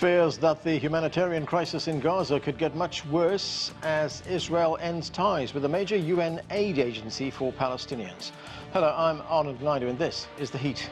Fears that the humanitarian crisis in Gaza could get much worse as Israel ends ties with a major UN aid agency for Palestinians. Hello, I'm Arnold Naidu, and this is The Heat.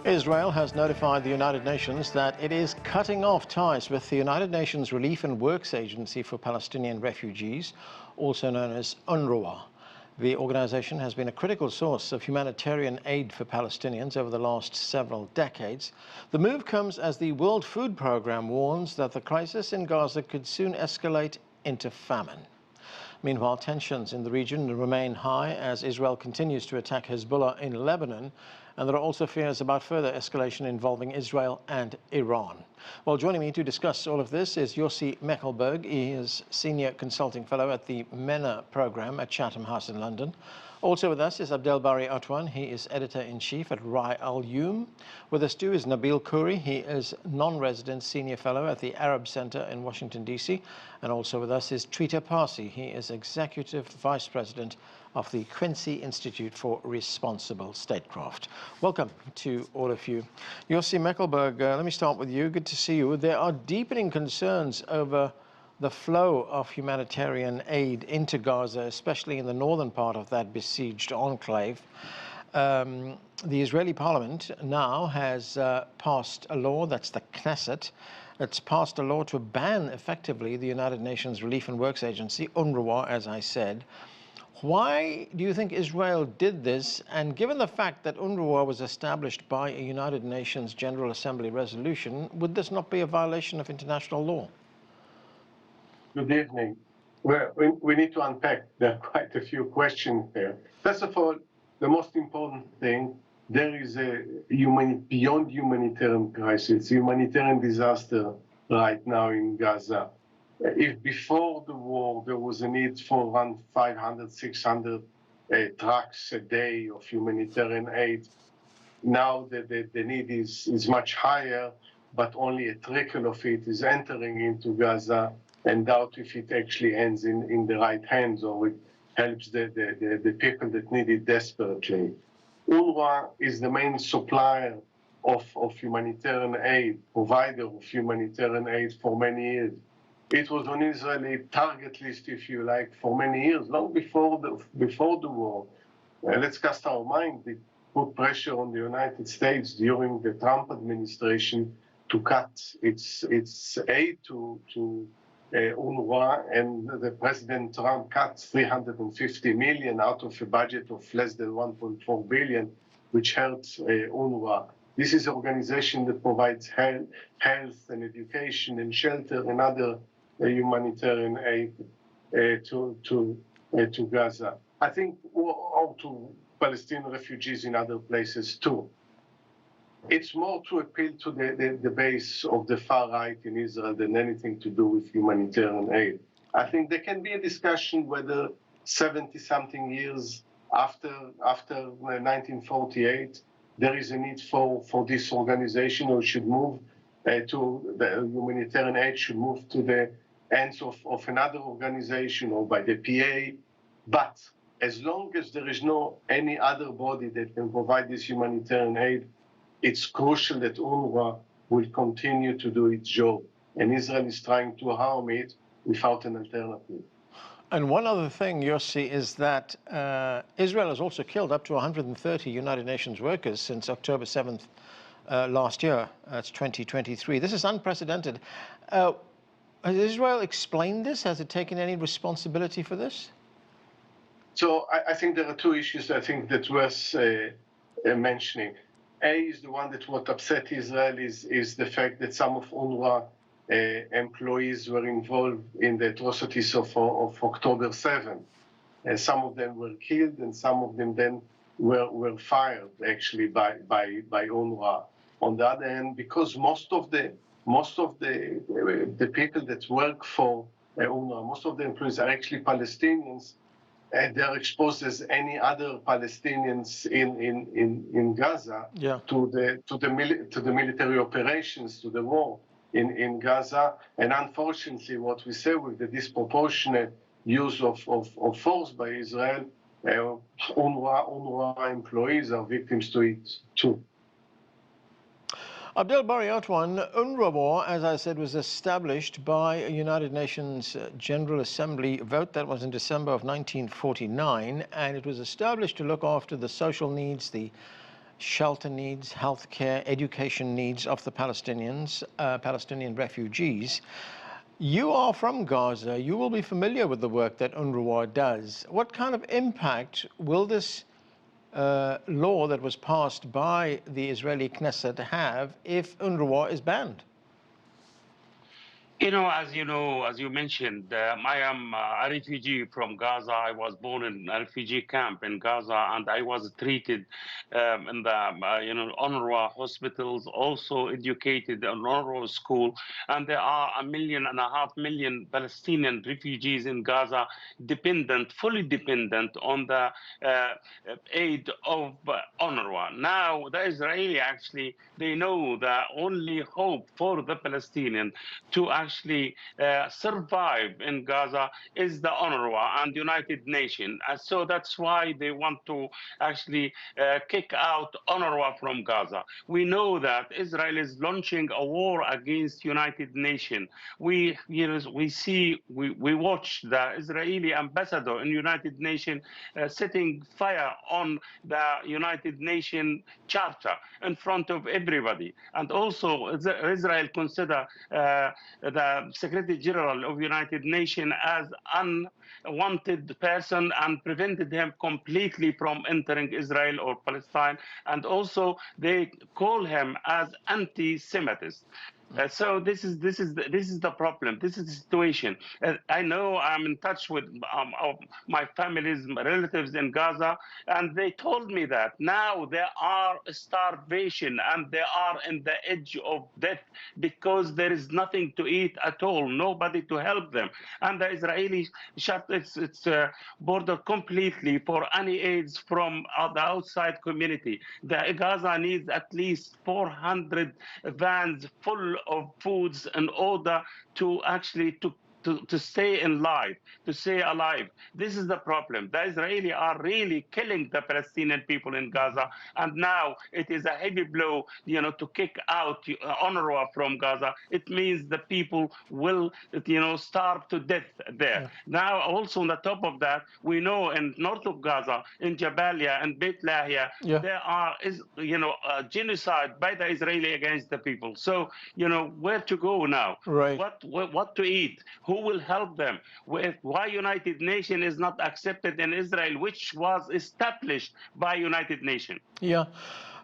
Israel has notified the United Nations that it is cutting off ties with the United Nations Relief and Works Agency for Palestinian Refugees, also known as UNRWA. The organization has been a critical source of humanitarian aid for Palestinians over the last several decades. The move comes as the World Food Programme warns that the crisis in Gaza could soon escalate into famine. Meanwhile, tensions in the region remain high as Israel continues to attack Hezbollah in Lebanon, and there are also fears about further escalation involving Israel and Iran. Well, joining me to discuss all of this is Yossi Mekelberg. He is Senior Consulting Fellow at the MENA program at Chatham House in London. Also with us is Abdel Bari Atwan. He is Editor-in-Chief at al-Youm. With us too is Nabil Curry. He is Non-Resident Senior Fellow at the Arab Center in Washington, D.C. And also with us is Trita Parsi. He is Executive Vice President of the Quincy Institute for Responsible Statecraft. Welcome to all of you. Yossi Mekelberg, let me start with you. Good to see you. There are deepening concerns over the flow of humanitarian aid into Gaza, especially in the northern part of that besieged enclave. The Israeli parliament now has passed a law, that's the Knesset. It's passed a law to ban effectively the United Nations Relief and Works Agency, UNRWA, as I said. Why do you think Israel did this? And given the fact that UNRWA was established by a United Nations General Assembly resolution, would this not be a violation of international law? Good evening. Well, we need to unpack. There are quite a few questions there. First of all, the most important thing, there is a beyond humanitarian crisis, humanitarian disaster right now in Gaza. If before the war there was a need for around 500, 600 trucks a day of humanitarian aid, now the need is much higher, but only a trickle of it is entering into Gaza, and doubt if it actually ends in the right hands or it helps the people that need it desperately. UNRWA is the main supplier of humanitarian aid, provider of humanitarian aid for many years. It was on Israeli target list, if you like, for many years, long before the war. Let's cast our mind. It put pressure on the United States during the Trump administration to cut its aid to UNRWA, and the President Trump cut 350 million out of a budget of less than 1.4 billion, which hurts UNRWA. This is an organization that provides health and education and shelter and other humanitarian aid to Gaza. I think, or to Palestinian refugees in other places too. It's more to appeal to the base of the far right in Israel than anything to do with humanitarian aid. I think there can be a discussion whether 70-something years after 1948, there is a need for this organization, or should move to the humanitarian aid should move to the hands of another organization or by the PA. But as long as there is no any other body that can provide this humanitarian aid, it's crucial that UNRWA will continue to do its job. And Israel is trying to harm it without an alternative. And one other thing, Yossi, is that Israel has also killed up to 130 United Nations workers since October 7th last year. That's 2023. This is unprecedented. Has Israel explained this? Has it taken any responsibility for this? So I think there are two issues I think that's worth mentioning. A is the one that what upset Israel is the fact that some of UNRWA employees were involved in the atrocities of October 7. Some of them were killed, and some of them then were fired actually by UNRWA. On the other hand, because most of the people that work for UNRWA, most of the employees are actually Palestinians, they're exposed as any other Palestinians in Gaza Yeah. to the military operations, to the war in Gaza. And unfortunately, what we say with the disproportionate use of force by Israel, UNRWA employees are victims to it too. Abdel Bari Atwan, UNRWA, as I said, was established by a United Nations General Assembly vote that was in December of 1949, and it was established to look after the social needs, the shelter needs, healthcare, education needs of the Palestinians, Palestinian refugees. You are from Gaza. You will be familiar with the work that UNRWA does. What kind of impact will this law that was passed by the Israeli Knesset have if UNRWA is banned? You know, as you mentioned, I am a refugee from Gaza. I was born in a refugee camp in Gaza, and I was treated in the, UNRWA hospitals, also educated in UNRWA school. And there are 1.5 million Palestinian refugees in Gaza, fully dependent on the aid of UNRWA. Now, the Israeli actually, they know the only hope for the Palestinian to actually survive in Gaza is the UNRWA and United Nations. And so that's why they want to actually kick out UNRWA from Gaza. We know that Israel is launching a war against United Nations. We watch the Israeli ambassador in United Nations setting fire on the United Nations Charter in front of everybody. And also Israel consider the Secretary General of United Nations as unwanted person and prevented him completely from entering Israel or Palestine. And also they call him as anti-Semitist. So this is the problem. This is the situation. I know I'm in touch with my family's relatives in Gaza, and they told me that now there are starvation and they are in the edge of death because there is nothing to eat at all, nobody to help them, and the Israelis shut its border completely for any aids from the outside community. The Gaza needs at least 400 vans full of foods in order to actually to stay in life, to stay alive. This is the problem. The Israelis are really killing the Palestinian people in Gaza, and now it is a heavy blow, to kick out UNRWA from Gaza. It means the people will, starve to death there. Yeah. Now, also on the top of that, we know in north of Gaza, in Jabalia and Beit Lahia, there are, genocide by the Israeli against the people. So, where to go now? Right. What to eat? Who will help them? Why United Nations is not accepted in Israel, which was established by United Nations? Yeah.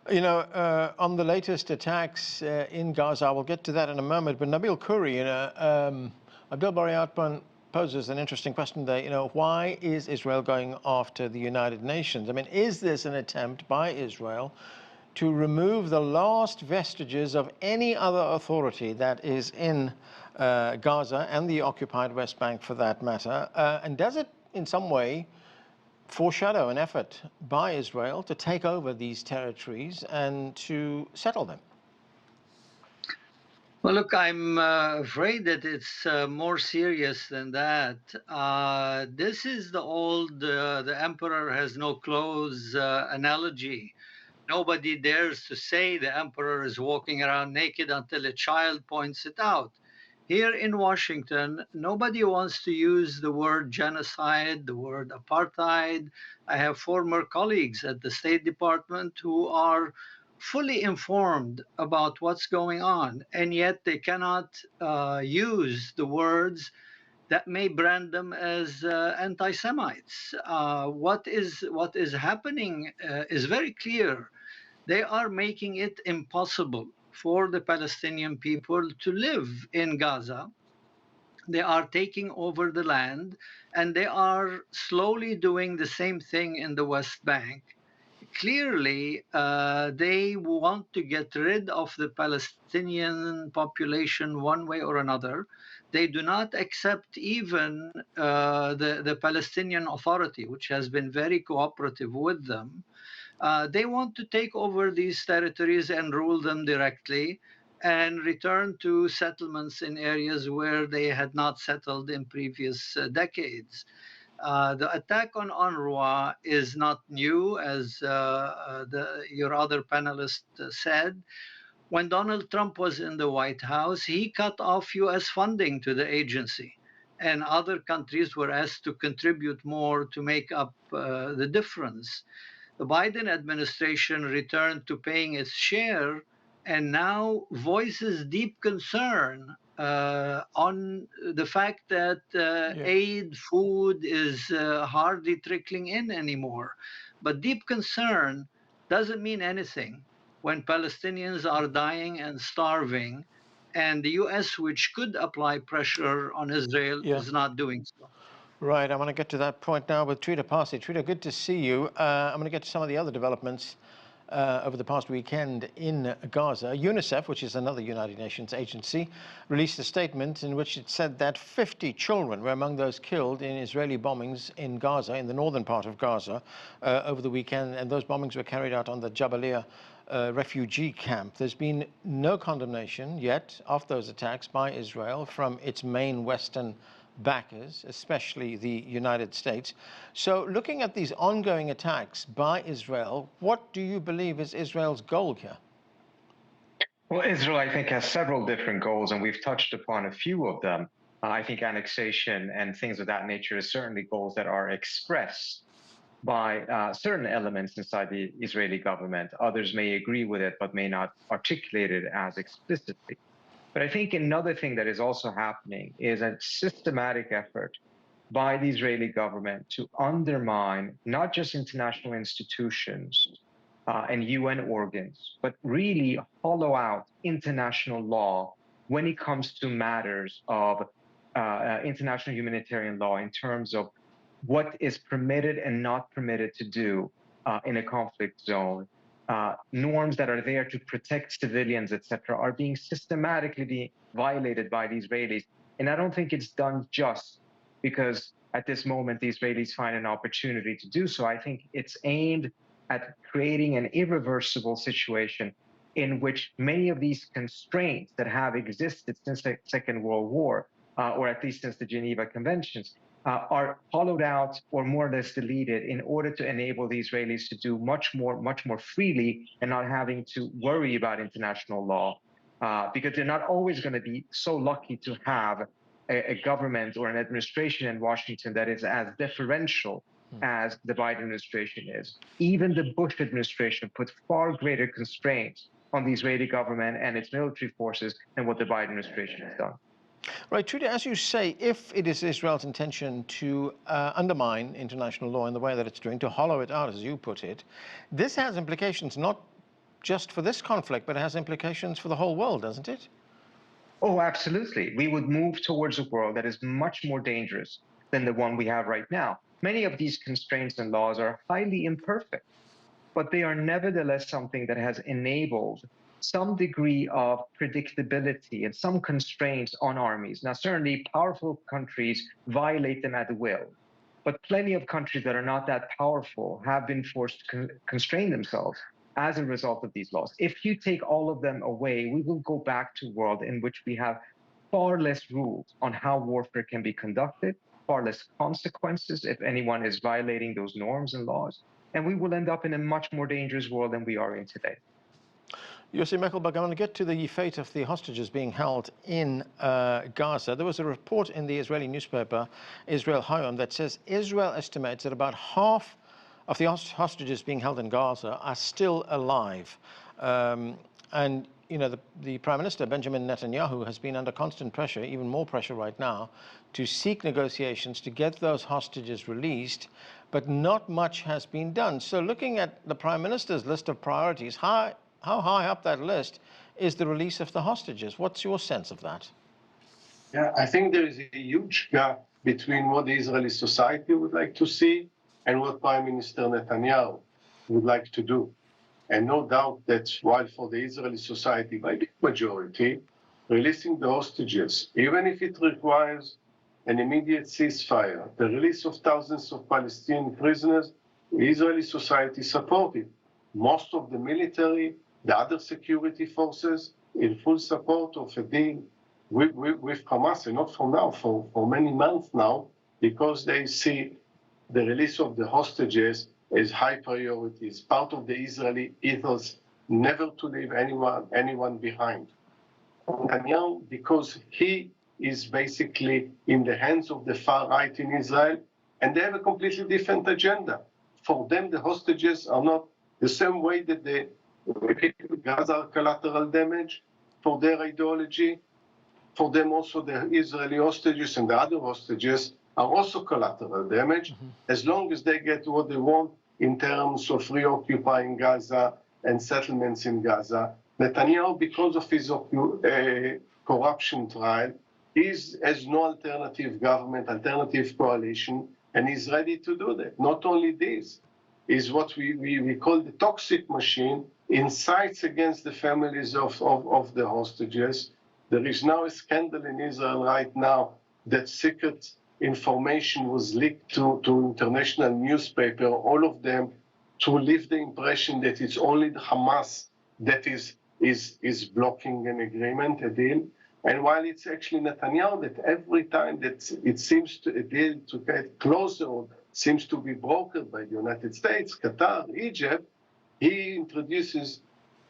On the latest attacks in Gaza, I will get to that in a moment, but Nabil Curry, Abdel Bari Atwan poses an interesting question there. Why is Israel going after the United Nations? I mean, is this an attempt by Israel to remove the last vestiges of any other authority that is in Gaza and the occupied West Bank for that matter? And does it in some way foreshadow an effort by Israel to take over these territories and to settle them? Well, look, I'm afraid that it's more serious than that. This is the old the emperor has no clothes analogy. Nobody dares to say the emperor is walking around naked until a child points it out. Here in Washington, nobody wants to use the word genocide, the word apartheid. I have former colleagues at the State Department who are fully informed about what's going on, and yet they cannot use the words that may brand them as anti-Semites. What is happening is very clear. They are making it impossible for the Palestinian people to live in Gaza. They are taking over the land, and they are slowly doing the same thing in the West Bank. Clearly, they want to get rid of the Palestinian population one way or another. they do not accept even the Palestinian Authority, which has been very cooperative with them. They want to take over these territories and rule them directly and return to settlements in areas where they had not settled in previous decades. The attack on UNRWA is not new, as your other panelist said. When Donald Trump was in the White House, he cut off US funding to the agency, and other countries were asked to contribute more to make up the difference. The Biden administration returned to paying its share and now voices deep concern on the fact that aid, food is hardly trickling in anymore. But deep concern doesn't mean anything when Palestinians are dying and starving, and the US, which could apply pressure on Israel, is not doing so. Right, I want to get to that point now with Trita Parsi. Trita, good to see you. I'm going to get to some of the other developments over the past weekend in Gaza. UNICEF, which is another United Nations agency, released a statement in which it said that 50 children were among those killed in Israeli bombings in Gaza, in the northern part of Gaza, over the weekend, and those bombings were carried out on the Jabalia refugee camp. There's been no condemnation yet of those attacks by Israel from its main Western backers, especially the United States. So looking at these ongoing attacks by Israel, what do you believe is Israel's goal here? Well, Israel, I think, has several different goals, and we've touched upon a few of them. I think annexation and things of that nature is certainly goals that are expressed by certain elements inside the Israeli government. Others may agree with it, but may not articulate it as explicitly. But I think another thing that is also happening is a systematic effort by the Israeli government to undermine not just international institutions and UN organs, but really hollow out international law when it comes to matters of international humanitarian law in terms of what is permitted and not permitted to do in a conflict zone. Norms that are there to protect civilians, etc., are being systematically violated by the Israelis. And I don't think it's done just because at this moment the Israelis find an opportunity to do so. I think it's aimed at creating an irreversible situation in which many of these constraints that have existed since the Second World War, or at least since the Geneva Conventions, are hollowed out or more or less deleted in order to enable the Israelis to do much more freely and not having to worry about international law, because they're not always going to be so lucky to have a government or an administration in Washington that is as deferential as the Biden administration is. Even the Bush administration put far greater constraints on the Israeli government and its military forces than what the Biden administration has done. Right, Trita, as you say, if it is Israel's intention to undermine international law in the way that it's doing, to hollow it out, as you put it, this has implications not just for this conflict, but it has implications for the whole world, doesn't it? Oh, absolutely. We would move towards a world that is much more dangerous than the one we have right now. Many of these constraints and laws are highly imperfect, but they are nevertheless something that has enabled some degree of predictability and some constraints on armies. Now, certainly powerful countries violate them at will, but plenty of countries that are not that powerful have been forced to constrain themselves as a result of these laws. If you take all of them away, we will go back to a world in which we have far less rules on how warfare can be conducted, far less consequences if anyone is violating those norms and laws, and we will end up in a much more dangerous world than we are in today. Yossi Mekelberg, I want to get to the fate of the hostages being held in Gaza. There was a report in the Israeli newspaper, al-Youm, that says Israel estimates that about half of the hostages being held in Gaza are still alive. And, you know, the Prime Minister, Benjamin Netanyahu, has been under constant pressure, even more pressure right now, to seek negotiations to get those hostages released, but not much has been done. So looking at the Prime Minister's list of priorities, how high up that list is the release of the hostages? What's your sense of that? Yeah, I think there is a huge gap between what the Israeli society would like to see and what Prime Minister Netanyahu would like to do. And no doubt that while for the Israeli society, by big majority, releasing the hostages, even if it requires an immediate ceasefire, the release of thousands of Palestinian prisoners, Israeli society supported. Most of the military, the other security forces, in full support of a deal with Hamas, and not for now, for many months now, because they see the release of the hostages as high priority. It's part of the Israeli ethos, never to leave anyone behind. Netanyahu, because he is basically in the hands of the far right in Israel, and they have a completely different agenda. For them, the hostages are not the same way that the people in Gaza are collateral damage for their ideology. For them also, the Israeli hostages and the other hostages are also collateral damage, as long as they get what they want in terms of reoccupying Gaza and settlements in Gaza. Netanyahu, because of his corruption trial, has no alternative government, alternative coalition, and is ready to do that. Not only this, is what we call the toxic machine, incites against the families of the hostages. There is now a scandal in Israel right now that secret information was leaked to international newspaper, all of them, to leave the impression that it's only the Hamas that is blocking an agreement, a deal. And while it's actually Netanyahu that every time that it seems to a deal to get closer or seems to be brokered by the United States, Qatar, Egypt, he introduces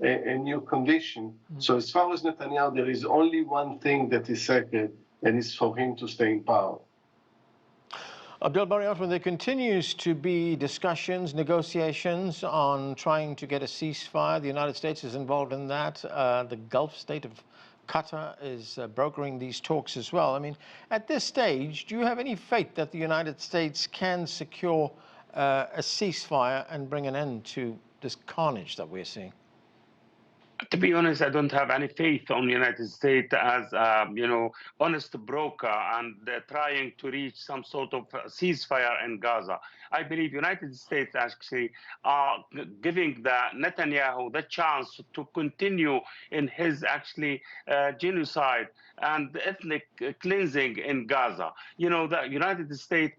a new condition. So as far as Netanyahu, there is only one thing that is sacred, and it's for him to stay in power. Abdel Bari, there continues to be discussions, negotiations on trying to get a ceasefire. The United States is involved in that. The Gulf state of Qatar is brokering these talks as well. I mean, at this stage, do you have any faith that the United States can secure a ceasefire and bring an end to this carnage that we're seeing? To be honest, I don't have any faith on the United States as honest broker and trying to reach some sort of ceasefire in Gaza. I believe United States actually are giving the Netanyahu the chance to continue in his actually genocide and ethnic cleansing in Gaza. You know, the United States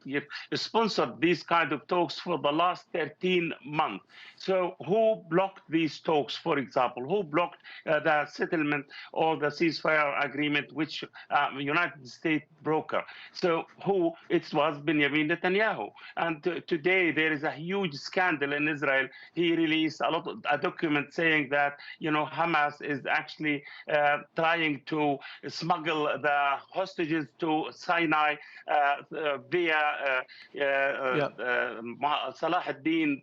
sponsored these kind of talks for the last 13 months. So who blocked these talks, for example? Who blocked the settlement or the ceasefire agreement, which United States broker? So who? It was Benjamin Netanyahu. And today there is a huge scandal in Israel. He released a document saying that, Hamas is actually trying to smuggle the hostages to Sinai via Salah ad-Din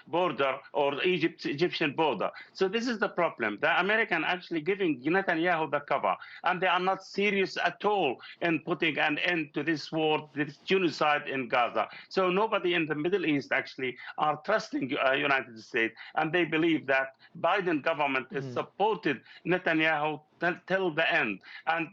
border or Egyptian border. So this is the problem. The American actually giving Netanyahu the cover, and they are not serious at all in putting an end to this war, this genocide in Gaza. So nobody in the Middle East actually are trusting United States, and they believe that Biden government is supported Netanyahu till the end, and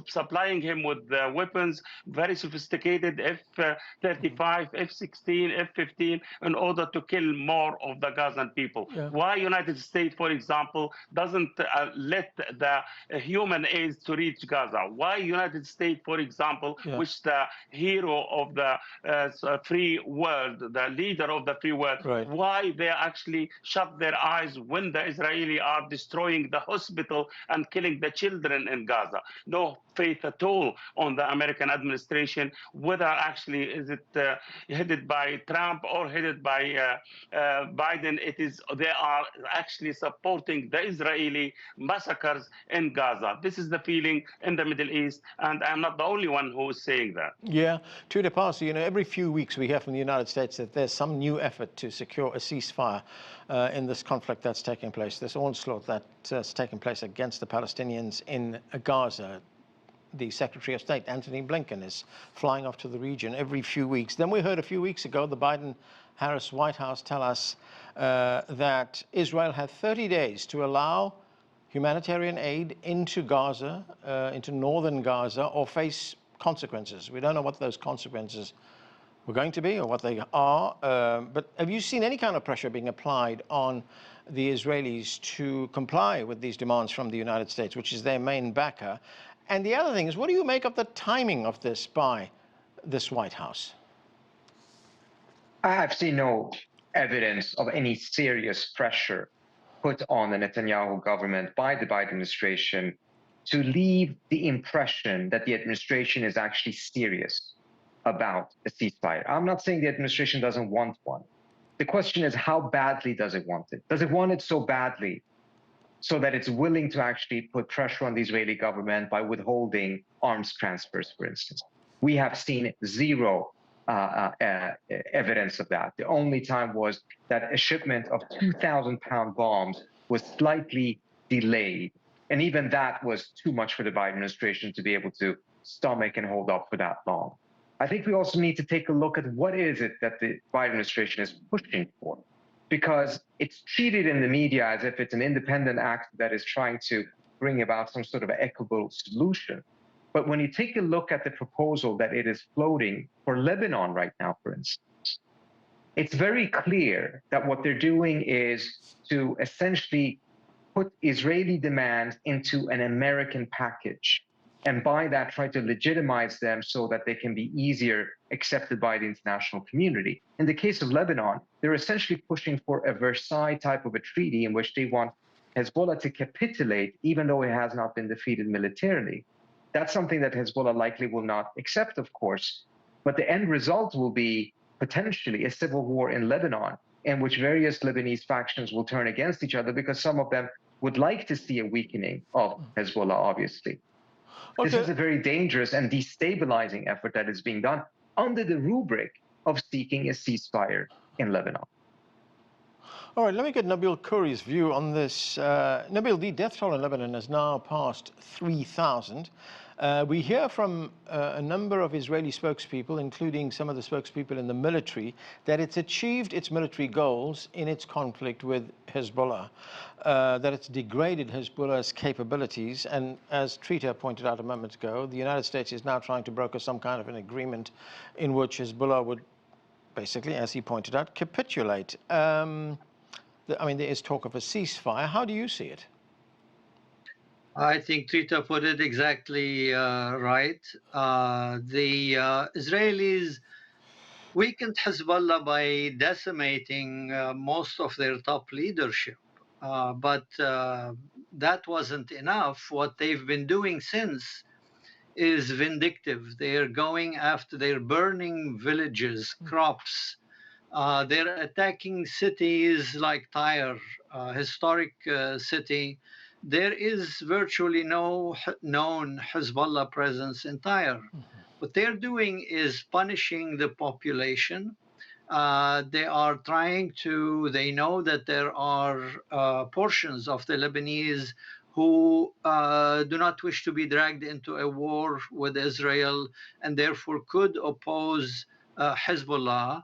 supplying him with weapons, very sophisticated F-35, F-16, F-15, in order to kill more of the Gazan people. Yeah. Why United States, for example, doesn't let the human aid to reach Gaza? Why United States, for example, which the hero of the free world, the leader of the free world, why they actually shut their eyes when the Israelis are destroying the hospital and killing the children in Gaza? No faith at all on the American administration, whether actually is it headed by Trump or headed by Biden. They are actually supporting the Israeli massacres in Gaza. This is the feeling in the Middle East, and I'm not the only one who is saying that. Yeah, Trita, Parsi, every few weeks we hear from the United States that there's some new effort to secure a ceasefire in this conflict that's taking place, this onslaught that's taking place against the Palestinians in Gaza. The Secretary of State, Antony Blinken, is flying off to the region every few weeks. Then we heard a few weeks ago the Biden-Harris White House tell us that Israel had 30 days to allow humanitarian aid into Gaza, into northern Gaza, or face consequences. We don't know what those consequences were going to be or what they are. But have you seen any kind of pressure being applied on the Israelis to comply with these demands from the United States, which is their main backer? And the other thing is, what do you make of the timing of this by this White House? I've seen no evidence of any serious pressure put on the Netanyahu government by the Biden administration to leave the impression that the administration is actually serious about a ceasefire. I'm not saying the administration doesn't want one. The question is, how badly does it want it? Does it want it so badly so that it's willing to actually put pressure on the Israeli government by withholding arms transfers, for instance? We have seen zero evidence of that. The only time was that a shipment of 2,000-pound bombs was slightly delayed. And even that was too much for the Biden administration to be able to stomach and hold up for that long. I think we also need to take a look at what is it that the Biden administration is pushing for, because it's treated in the media as if it's an independent act that is trying to bring about some sort of equitable solution. But when you take a look at the proposal that it is floating for Lebanon right now, for instance, it's very clear that what they're doing is to essentially put Israeli demands into an American package, and by that try to legitimize them so that they can be easier accepted by the international community. In the case of Lebanon, they're essentially pushing for a Versailles type of a treaty in which they want Hezbollah to capitulate, even though it has not been defeated militarily. That's something that Hezbollah likely will not accept, of course, but the end result will be potentially a civil war in Lebanon, in which various Lebanese factions will turn against each other because some of them would like to see a weakening of Hezbollah, obviously. Okay. This is a very dangerous and destabilizing effort that is being done under the rubric of seeking a ceasefire in Lebanon. All right, let me get Nabil Curry's view on this. Nabeel, the death toll in Lebanon has now passed 3,000. We hear from a number of Israeli spokespeople, including some of the spokespeople in the military, that it's achieved its military goals in its conflict with Hezbollah, that it's degraded Hezbollah's capabilities. And as Trita pointed out a moment ago, the United States is now trying to broker some kind of an agreement in which Hezbollah would basically, as he pointed out, capitulate. I mean, there is talk of a ceasefire. How do you see it? I think Trita put it exactly right. The Israelis weakened Hezbollah by decimating most of their top leadership. But that wasn't enough. What they've been doing since is vindictive. They're going after, they're burning villages, crops. They're attacking cities like Tyre, historic city. There is virtually no known Hezbollah presence in Tyre. What they're doing is punishing the population. They are trying to, they know that there are portions of the Lebanese who do not wish to be dragged into a war with Israel and therefore could oppose Hezbollah.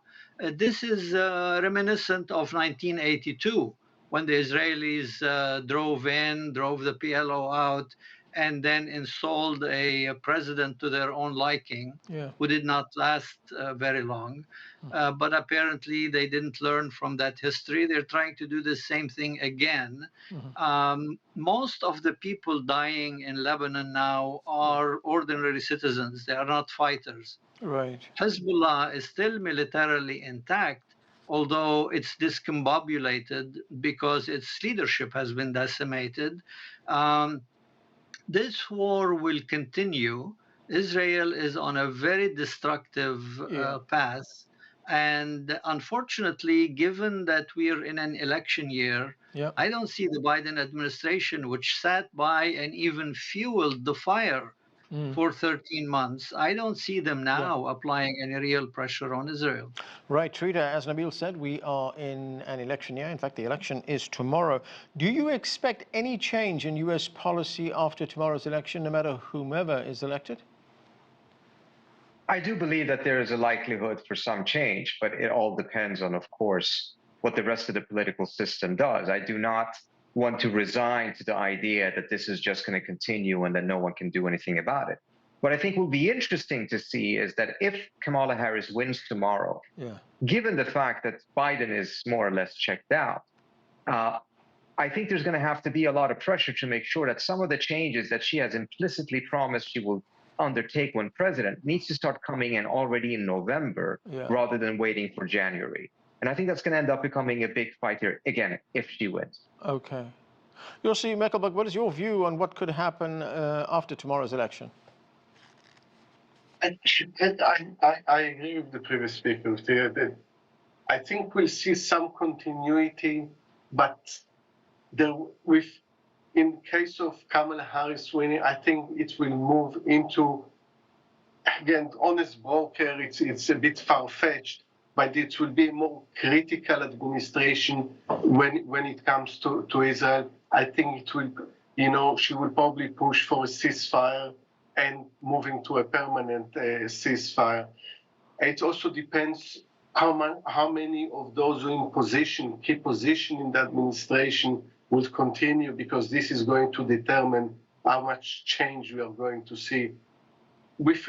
This is reminiscent of 1982, when the Israelis drove the PLO out, and then installed a president to their own liking, who did not last very long. But apparently they didn't learn from that history. They're trying to do the same thing again. Most of the people dying in Lebanon now are ordinary citizens. They are not fighters. Right. Hezbollah is still militarily intact, although it's discombobulated because its leadership has been decimated. This war will continue. Israel is on a very destructive path. And unfortunately, given that we are in an election year, I don't see the Biden administration, which sat by and even fueled the fire for 13 months. I don't see them now applying any real pressure on Israel. Right, Trita, as Nabeel said, we are in an election year. In fact, the election is tomorrow. Do you expect any change in U.S. policy after tomorrow's election, no matter whomever is elected? I do believe that there is a likelihood for some change, but it all depends on, of course, what the rest of the political system does. I do not want to resign to the idea that this is just going to continue and that no one can do anything about it. What I think will be interesting to see is that if Kamala Harris wins tomorrow, given the fact that Biden is more or less checked out, I think there's going to have to be a lot of pressure to make sure that some of the changes that she has implicitly promised she will undertake when president needs to start coming in already in November rather than waiting for January. And I think that's going to end up becoming a big fight here, again, if she wins. Okay. Yossi, Mekelberg, what is your view on what could happen after tomorrow's election? I agree with the previous speaker here that I think we'll see some continuity, but in case of Kamala Harris winning, I think it will move into, again, honest broker, it's a bit far-fetched, but it will be a more critical administration when it comes to Israel. I think it will, she will probably push for a ceasefire and moving to a permanent ceasefire. It also depends how many of those who are in key position in the administration will continue, because this is going to determine how much change we are going to see. With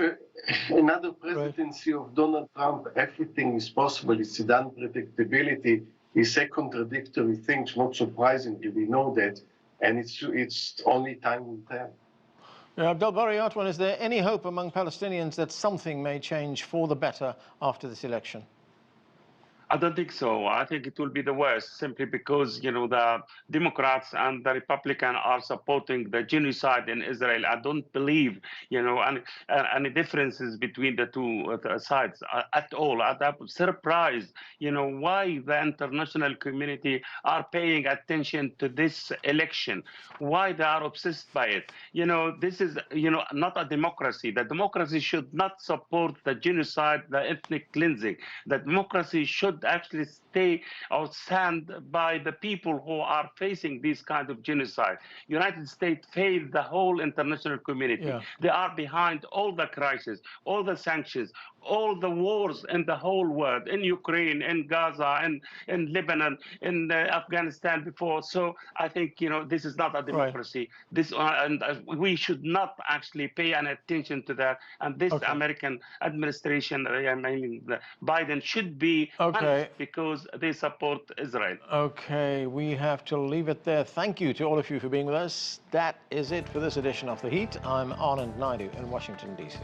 another presidency of Donald Trump, everything is possible. It's the unpredictability. It's a contradictory thing. Not surprisingly, we know that, and it's only time will tell. Abdel, Bari, Atwan, is there any hope among Palestinians that something may change for the better after this election? I don't think so. I think it will be the worst, simply because, the Democrats and the Republicans are supporting the genocide in Israel. I don't believe, any differences between the two sides at all. I'm surprised, why the international community are paying attention to this election, why they are obsessed by it. This is, not a democracy. The democracy should not support the genocide, the ethnic cleansing. The democracy should actually stay or stand by the people who are facing this kind of genocide. United States failed the whole international community. They are behind all the crises, all the sanctions, all the wars in the whole world, in Ukraine, in Gaza, in Lebanon, in Afghanistan before. So I think, this is not a democracy. This and we should not actually pay any attention to that. And this American administration, Biden, should be punished because they support Israel. Okay, we have to leave it there. Thank you to all of you for being with us. That is it for this edition of The Heat. I'm Anand Naidu in Washington, D.C.